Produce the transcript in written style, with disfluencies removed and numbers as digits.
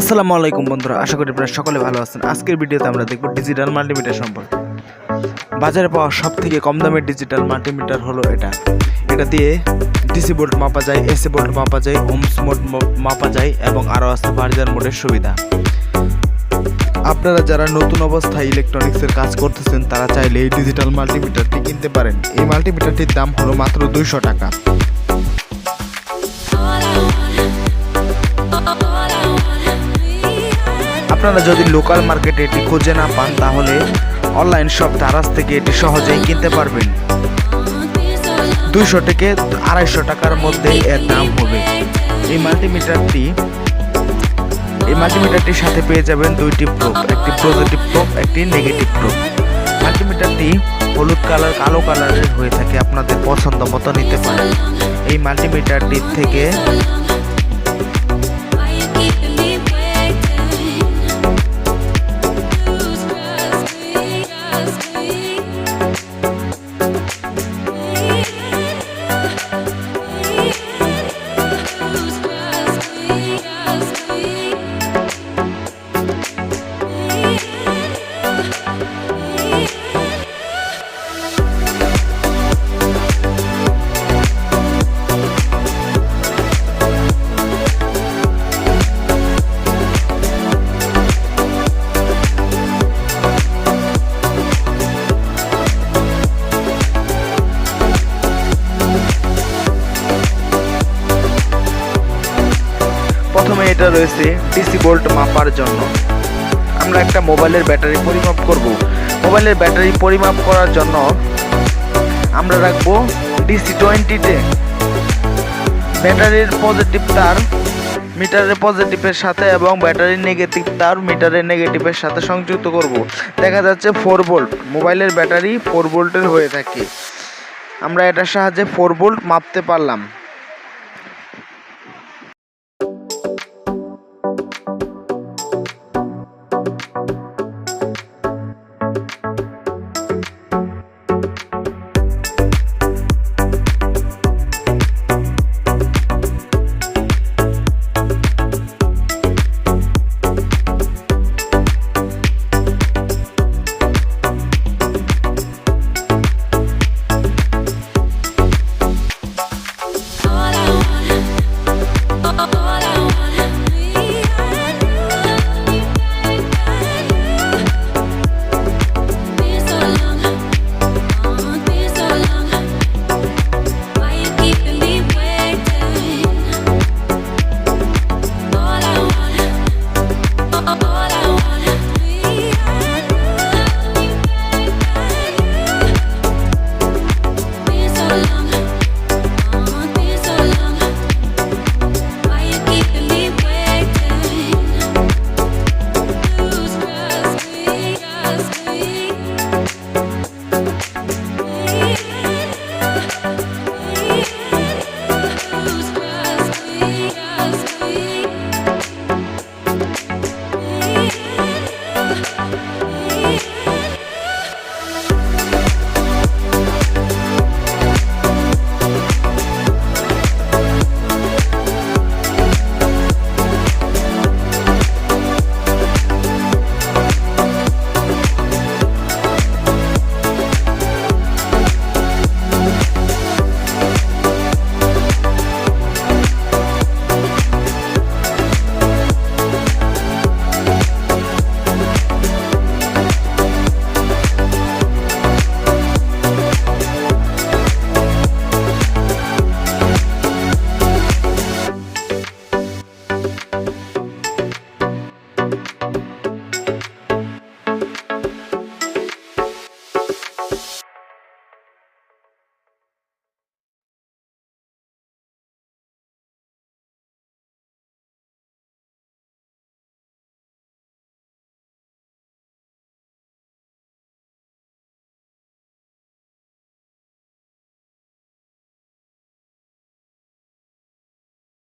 আসসালামু আলাইকুম বন্ধুরা, আশা করি আপনারা সকলে ভালো আছেন। আজকের ভিডিওতে আমরা দেখব ডিজিটাল মাল্টিমিটার সম্পর্কে। বাজারে পাওয়া সবথেকে কম দামের ডিজিটাল মাল্টিমিটার হলো এটা দিয়ে ডিসি ভোল্ট মাপা যায়, এসি ভোল্ট মাপা যায়, ওহমস মোড মাপা যায় এবং আরও আছে ভার্জার মোডের সুবিধা। আপনারা যারা নতুন অবস্থায় ইলেকট্রনিক্সের কাজ করতেছেন তারা চাইলে এই ডিজিটাল মাল্টিমিটারটি কিনতে পারেন। এই মাল্টিমিটারটির দাম হলো মাত্র 200 টাকা। আপনারা যদি লোকাল মার্কেটে এটি খুঁজে না পান তাহলে অনলাইন শপ দারাজ থেকে এটি সহজেই কিনতে পারবেন। 200 থেকে 250 টাকার মধ্যে এর দাম হবে। এই মাল্টিমিটারটির সাথে পেয়ে যাবেন দুইটি প্রোব, একটি পজিটিভ প্রোব, একটি নেগেটিভ প্রোব। মাল্টিমিটারটি হলুদ কালার, কালো কালারের হয়ে থাকে, আপনাদের পছন্দ মতো নিতে পারেন। এই মাল্টিমিটারটির থেকে প্রথমে এটা রয়েছে ডিসি ভোল্ট মাপার জন্য। আমরা একটা মোবাইলের ব্যাটারি পরিমাপ করব। মোবাইলের ব্যাটারি পরিমাপ করার জন্য আমরা রাখবো DC20-তে। ব্যাটারির পজিটিভ তার মিটারের পজিটিভের সাথে এবং ব্যাটারির নেগেটিভ তার মিটারের নেগেটিভের সাথে সংযুক্ত করব। দেখা যাচ্ছে 4 ভোল্ট, মোবাইলের ব্যাটারি 4 ভোল্টের হয়ে থাকে। আমরা এটার সাহায্যে 4 ভোল্ট মাপতে পারলাম।